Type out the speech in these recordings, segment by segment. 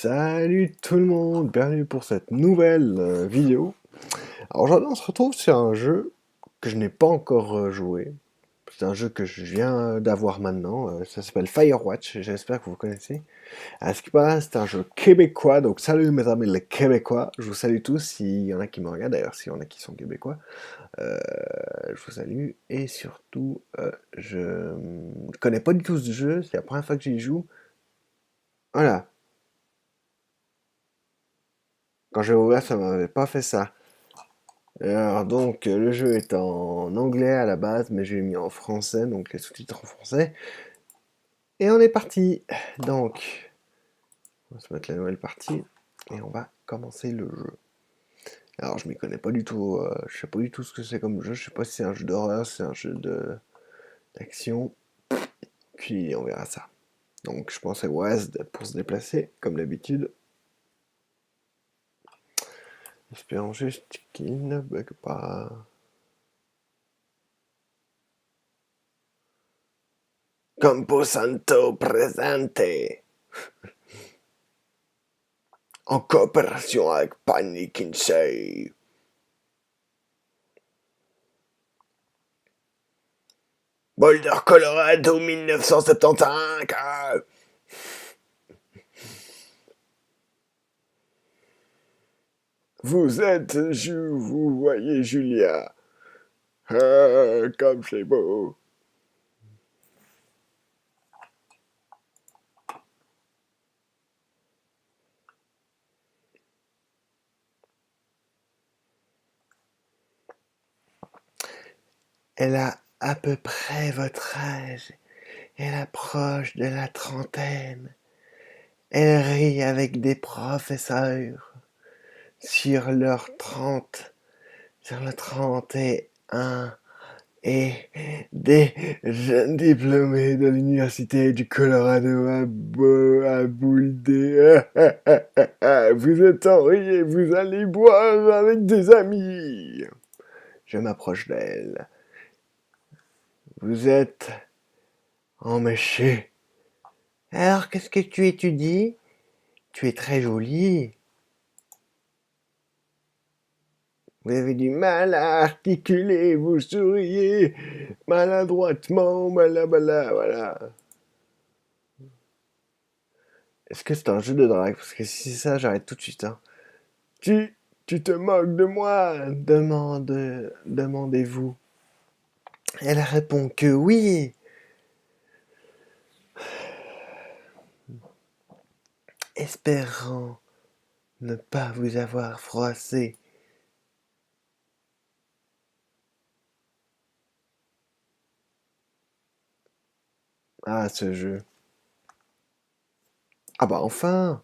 Salut tout le monde, bienvenue pour cette nouvelle vidéo. Alors aujourd'hui on se retrouve sur un jeu que je n'ai pas encore joué. C'est un jeu que je viens d'avoir maintenant, ça s'appelle Firewatch, j'espère que vous connaissez. À ce qui paraît c'est un jeu québécois, donc salut mes amis les Québécois, je vous salue tous, s'il y en a qui me regardent, d'ailleurs s'il y en a qui sont québécois, je vous salue, et surtout je ne connais pas du tout ce jeu, c'est la première fois que j'y joue. Voilà, quand j'ai ouvert ça m'avait pas fait ça. Alors donc, le jeu est en anglais à la base, mais j'ai mis en français, donc les sous-titres en français. Et on est parti. Donc, on va se mettre la nouvelle partie et on va commencer le jeu. Alors, je m'y connais pas du tout, je sais pas du tout ce que c'est comme jeu. Je sais pas si c'est un jeu d'horreur, si c'est un jeu d'action. Puis on verra ça. Donc, je pense à WASD pour se déplacer, comme d'habitude. Espérons juste qu'il ne bug pas. Campo Santo presente. En coopération avec Panic Insane. Boulder, Colorado, 1975. Vous êtes, vous voyez Julia. Ah, comme c'est beau. Elle a à peu près votre âge. Elle approche de la trentaine. Elle rit avec des professeurs sur leur 30, sur le 31 et des jeunes diplômés de l'université du Colorado à Boulder. Vous êtes enrayés, vous allez boire avec des amis. Je m'approche d'elle. Vous êtes emméchée. Alors, qu'est-ce que tu étudies? Tu es très jolie. Vous avez du mal à articuler, vous souriez maladroitement, malabala, voilà. Est-ce que c'est un jeu de drague? Parce que si c'est ça, j'arrête tout de suite, hein. Tu te moques de moi? Demandez-vous. Elle répond que oui. Espérant ne pas vous avoir froissé. Ah, ce jeu. Ah bah enfin!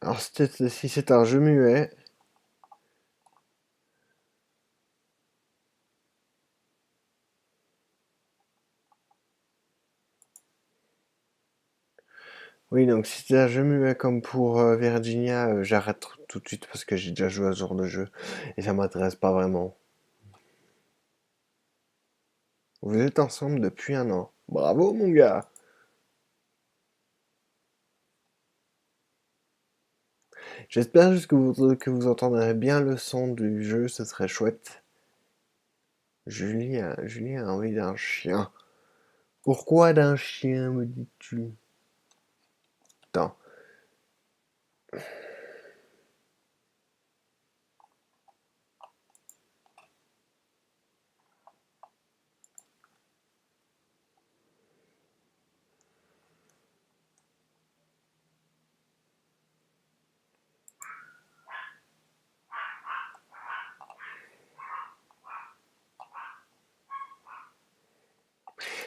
Alors si c'est un jeu muet, oui, donc si c'est un jeu muet comme pour Virginia, j'arrête tout de suite parce que j'ai déjà joué à ce genre de jeu et ça m'intéresse pas vraiment. Vous êtes ensemble depuis un an. Bravo mon gars! J'espère juste que vous entendrez bien le son du jeu, ce serait chouette. Julie a envie d'un chien. Pourquoi d'un chien, me dis-tu? Attends.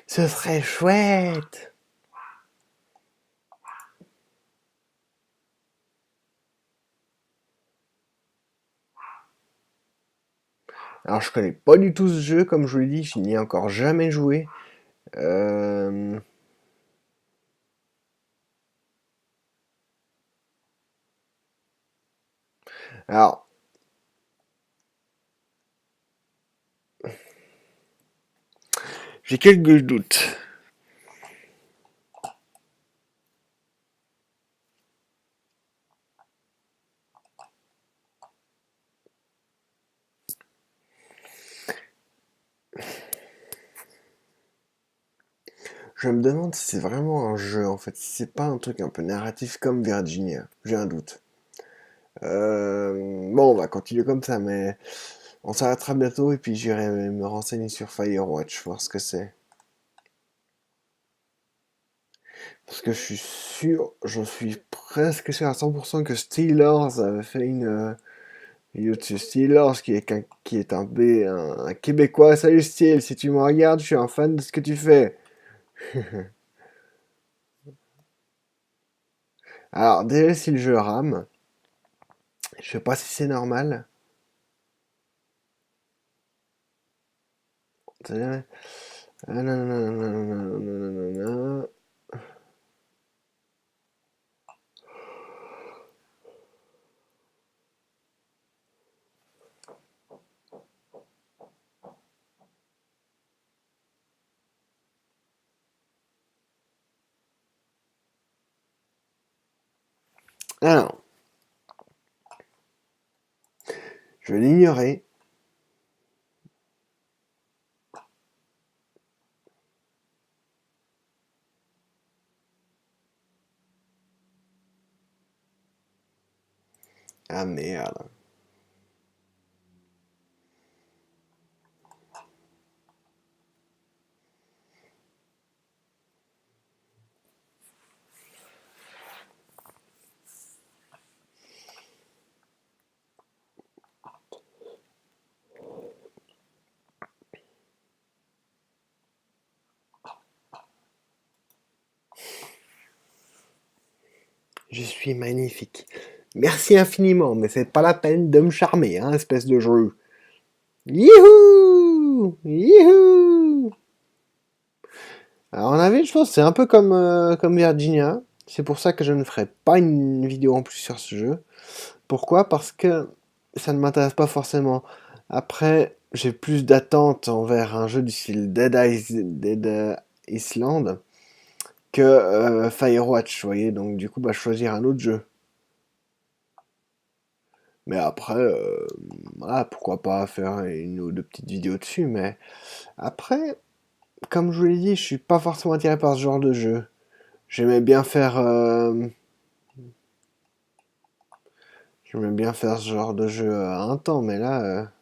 Ce serait chouette! Alors je connais pas du tout ce jeu, comme je vous l'ai dit, je n'y ai encore jamais joué. Euh, Alors, j'ai quelques doutes. Je me demande si c'est vraiment un jeu en fait, si c'est pas un truc un peu narratif comme Virginia. J'ai un doute. Bon, on va continuer comme ça, mais on s'arrêtera bientôt et puis j'irai me renseigner sur Firewatch, voir ce que c'est. Parce que je suis sûr, je suis presque sûr à 100% que Steelers avait fait une vidéo dessus. Steelers qui est un Québécois. Salut Steel, si tu me regardes, je suis un fan de ce que tu fais. Alors, déjà si le jeu rame, je sais pas si c'est normal. Alors, je vais l'ignorer. Ah merde. Je suis magnifique. Merci infiniment, mais c'est pas la peine de me charmer, hein, espèce de jeu. Youhou! Youhou! Alors, en avis, je pense que c'est un peu comme Virginia. C'est pour ça que je ne ferai pas une vidéo en plus sur ce jeu. Pourquoi? Parce que ça ne m'intéresse pas forcément. Après, j'ai plus d'attentes envers un jeu du style Dead Island que Firewatch, vous voyez. Donc, du coup, bah, choisir un autre jeu. Mais après, voilà, pourquoi pas faire une ou deux petites vidéos dessus. Mais après, comme je vous l'ai dit, je suis pas forcément attiré par ce genre de jeu. J'aimais bien faire, j'aimais bien faire ce genre de jeu à un temps, mais là,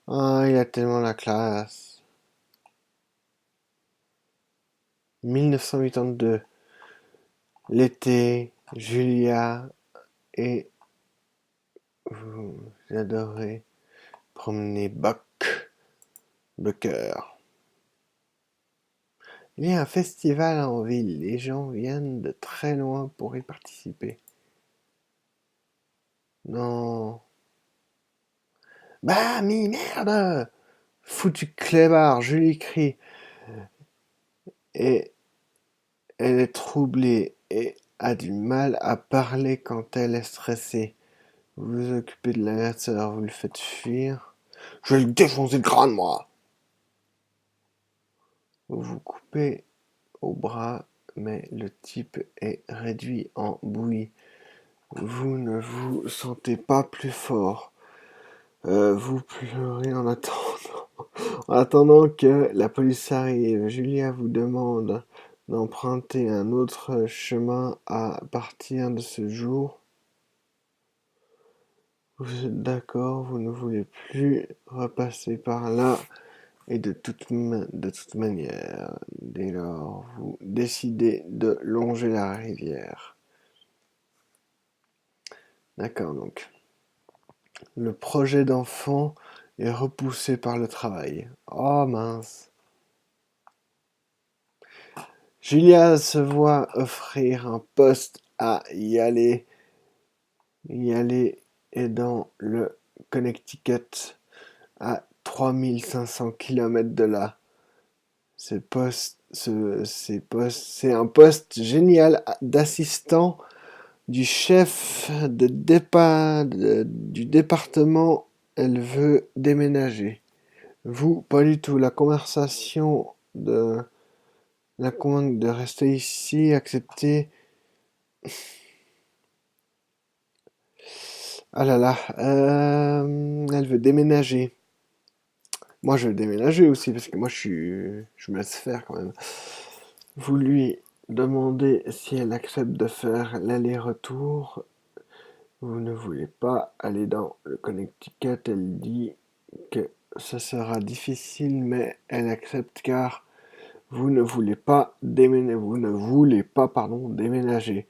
ah, il a tellement la classe. 1982, l'été, Julia et vous adorez promener Bucker. Il y a un festival en ville, les gens viennent de très loin pour y participer. Non. Bah, mi merde! Foutu clébard, je lui crie. Et elle est troublée et a du mal à parler quand elle est stressée. Vous vous occupez de l'agresseur, vous le faites fuir. Je vais le défoncer le crâne, moi! Vous vous coupez au bras, mais le type est réduit en bouillie. Vous ne vous sentez pas plus fort. Vous pleurez en attendant que la police arrive. Julia vous demande d'emprunter un autre chemin à partir de ce jour. Vous êtes d'accord, vous ne voulez plus repasser par là. Et de toute manière, dès lors, vous décidez de longer la rivière. D'accord, donc. Le projet d'enfant est repoussé par le travail. Oh mince. Julia se voit offrir un poste à y aller est dans le Connecticut, à 3500 km de là. Ce poste C'est un poste génial d'assistant du chef du département. Elle veut déménager. Vous, pas du tout. La commande de rester ici, accepter. Ah là là, elle veut déménager. Moi, je veux déménager aussi parce que moi, je me laisse faire quand même. Vous lui demandez si elle accepte de faire l'aller-retour. Vous ne voulez pas aller dans le Connecticut. Elle dit que ce sera difficile, mais elle accepte car vous ne voulez pas, pardon, déménager.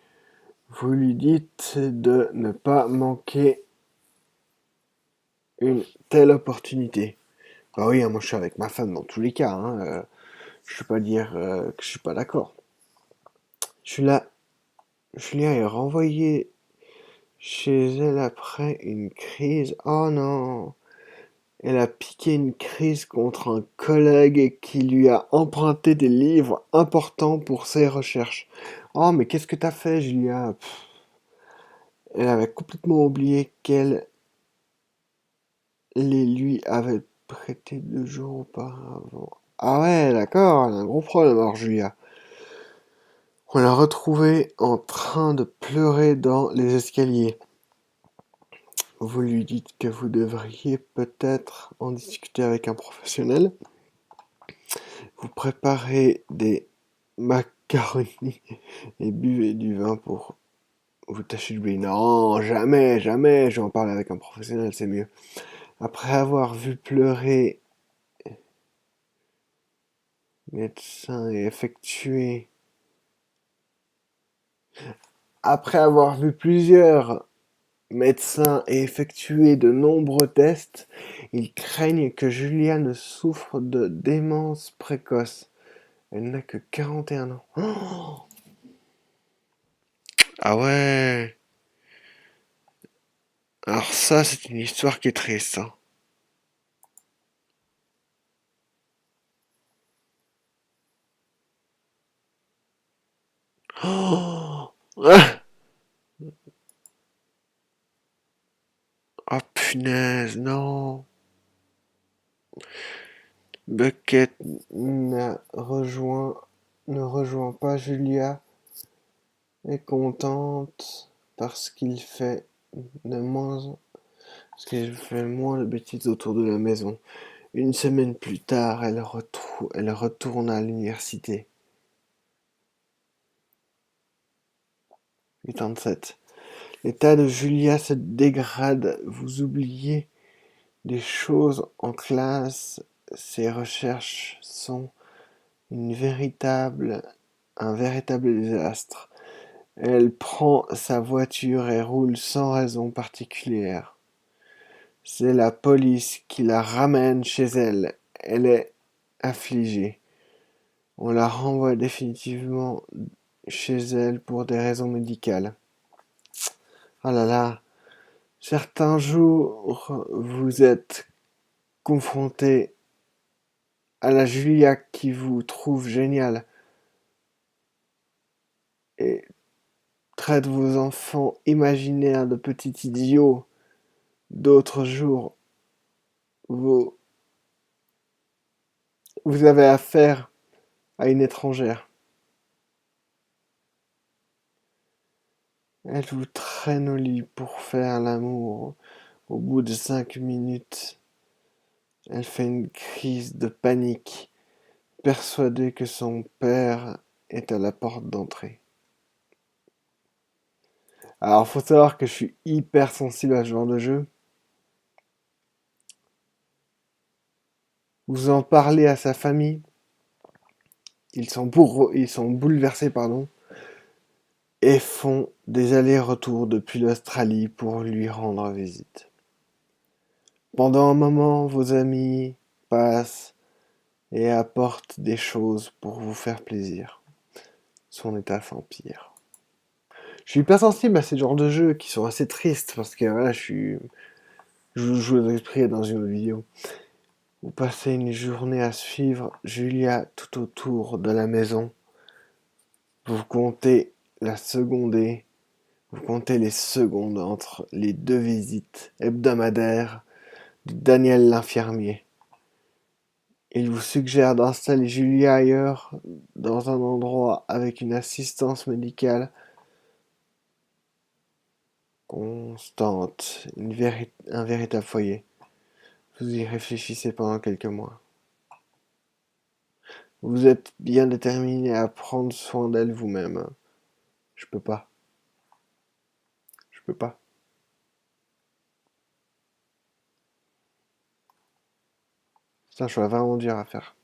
Vous lui dites de ne pas manquer une telle opportunité. Bah oui, hein, moi je suis avec ma femme dans tous les cas. Hein, je peux pas dire que je suis pas d'accord. Je suis là. Julien est renvoyé chez elle après une crise. Oh non! Elle a piqué une crise contre un collègue qui lui a emprunté des livres importants pour ses recherches. Oh, mais qu'est-ce que t'as fait, Julia? Elle avait complètement oublié qu'elle les lui avait prêtés 2 jours auparavant. Ah ouais, d'accord, elle a un gros problème alors, Julia. On l'a retrouvée en train de pleurer dans les escaliers. Vous lui dites que vous devriez peut-être en discuter avec un professionnel. Vous préparez des macaronis et buvez du vin pour vous tâcher d'oublier. Non, jamais, jamais, je vais en parler avec un professionnel, c'est mieux. Après avoir vu pleurer médecin et effectuer... Après avoir vu plusieurs médecins et effectuer de nombreux tests, ils craignent que Julia ne souffre de démence précoce. Elle n'a que 41 ans. Oh, ah ouais. Alors ça, c'est une histoire qui est triste, hein. Oh, ah, oh, punaise, non. Bucket ne rejoint pas Julia, est contente parce qu'il fait de moins, parce qu'il fait moins de bêtises autour de la maison. Une semaine plus tard, elle retourne à l'université. 87. L'état de Julia se dégrade. Vous oubliez des choses en classe. Ses recherches sont un véritable désastre. Elle prend sa voiture et roule sans raison particulière. C'est la police qui la ramène chez elle. Elle est affligée. On la renvoie définitivement chez elle pour des raisons médicales. Ah là là, certains jours, vous êtes confronté à la Julia qui vous trouve géniale et traite vos enfants imaginaires de petits idiots. D'autres jours, vous, vous avez affaire à une étrangère. Elle vous traîne au lit pour faire l'amour. Au bout de 5 minutes, elle fait une crise de panique, persuadée que son père est à la porte d'entrée. Alors, faut savoir que je suis hyper sensible à ce genre de jeu. Vous en parlez à sa famille, ils sont bouleversés, pardon, et font des allers-retours depuis l'Australie pour lui rendre visite. Pendant un moment, vos amis passent et apportent des choses pour vous faire plaisir. Son état s'empire. Je suis hyper sensible à ces genres de jeux qui sont assez tristes parce que voilà, je vous expliquerai dans une autre vidéo. Vous passez une journée à suivre Julia tout autour de la maison. Vous comptez la secondée. Vous comptez les secondes entre les deux visites hebdomadaires de Daniel l'infirmier. Il vous suggère d'installer Julia ailleurs, dans un endroit avec une assistance médicale constante, un véritable foyer. Vous y réfléchissez pendant quelques mois. Vous êtes bien déterminé à prendre soin d'elle vous-même. Je peux pas. Je peux pas. C'est un choix vraiment dur à faire.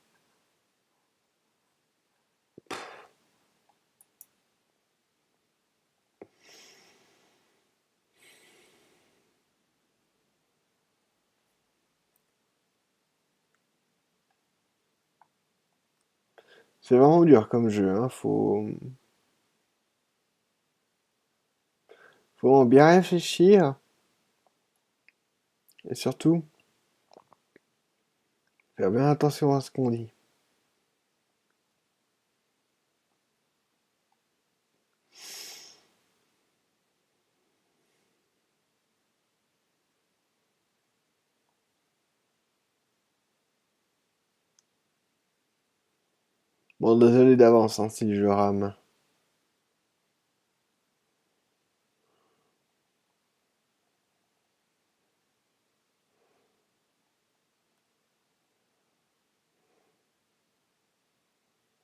C'est vraiment dur comme jeu, hein. Faut bien réfléchir. Et surtout, faire bien attention à ce qu'on dit. Bon, désolé d'avance, hein, si je rame.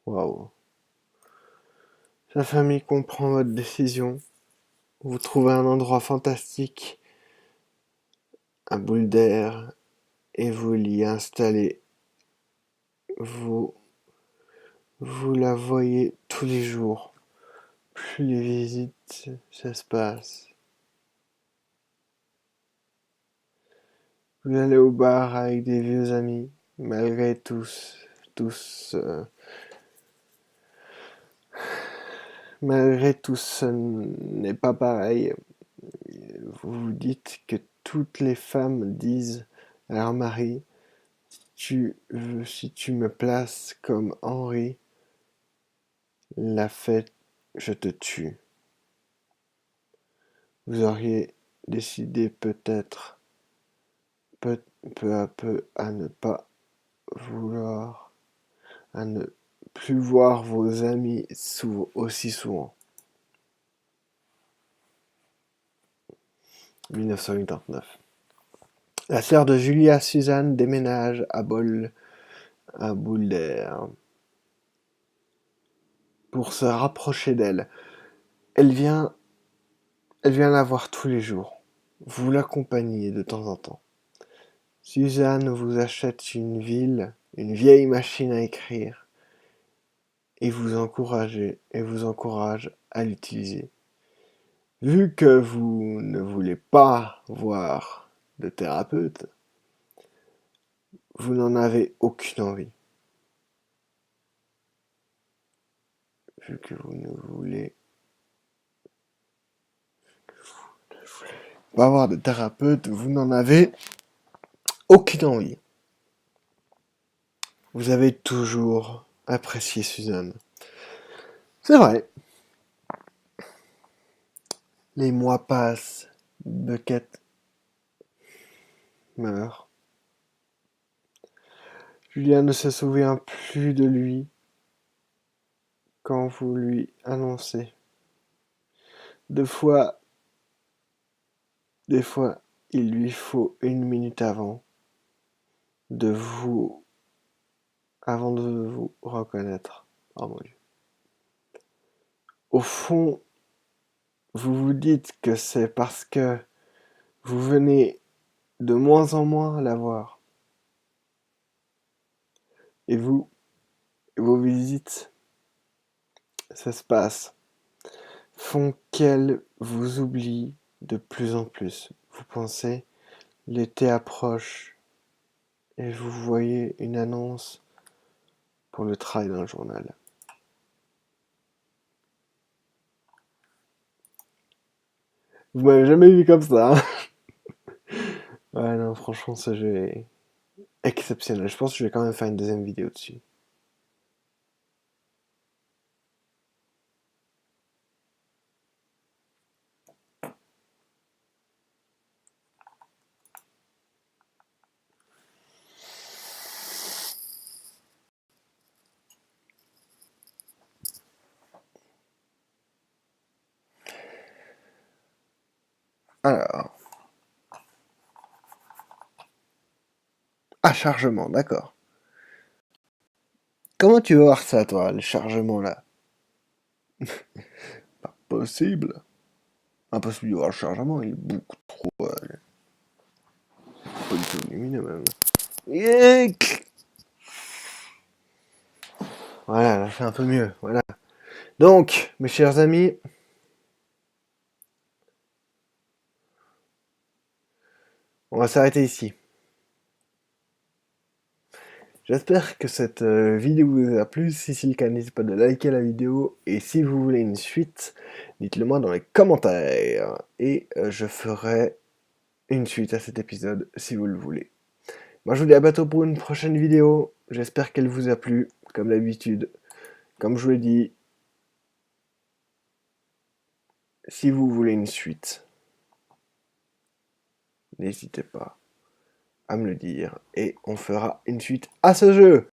Waouh. Sa famille comprend votre décision. Vous trouvez un endroit fantastique, un boule d'air, et vous l'y installez. Vous, vous la voyez tous les jours. Plus les visites s'espacent. Vous allez au bar avec des vieux amis, malgré tous, euh, malgré tout, ce n'est pas pareil. Vous vous dites que toutes les femmes disent à leur mari, si tu me places comme Henri l'a fait, je te tue. Vous auriez décidé peut-être, peu, peu à peu, vouloir, à ne plus voir vos amis aussi souvent. 1989. La sœur de Julia Suzanne déménage à Boulder pour se rapprocher d'elle. Elle vient, elle vient la voir tous les jours. Vous l'accompagnez de temps en temps. Suzanne vous achète une vieille machine à écrire, et vous encourage à l'utiliser. Vu que vous ne voulez pas voir de thérapeute, vous n'en avez aucune envie. Vu que vous ne voulez pas voir de thérapeute, vous n'en avez aucune envie. Vous avez toujours apprécié Suzanne. C'est vrai. Les mois passent. Bucket meurt. Julien ne se souvient plus de lui quand vous lui annoncez. Deux fois, des fois, il lui faut une minute de vous, avant de vous reconnaître. Oh mon Dieu. Au fond, vous vous dites que c'est parce que vous venez de moins en moins la voir. Et vos visites, ça se passe, font qu'elle vous oublie de plus en plus. Vous pensez, l'été approche et vous voyez une annonce pour le travail dans le journal. Vous m'avez jamais vu comme ça, hein. Ouais, non, franchement, ce jeu exceptionnel. Je pense que je vais quand même faire une deuxième vidéo dessus. Alors, chargement, d'accord. Comment tu vas voir ça, toi, le chargement là? Pas possible. Impossible de voir le chargement, il est beaucoup trop. Pas du tout lumineux même. Voilà, là c'est un peu mieux. Voilà. Donc, mes chers amis, on va s'arrêter ici. J'espère que cette vidéo vous a plu. Si c'est le cas, n'hésitez pas de liker la vidéo. Et si vous voulez une suite, dites-le moi dans les commentaires. Et je ferai une suite à cet épisode si vous le voulez. Moi je vous dis à bientôt pour une prochaine vidéo. J'espère qu'elle vous a plu, comme d'habitude. Comme je vous l'ai dit, si vous voulez une suite, n'hésitez pas à me le dire. Et on fera une suite à ce jeu.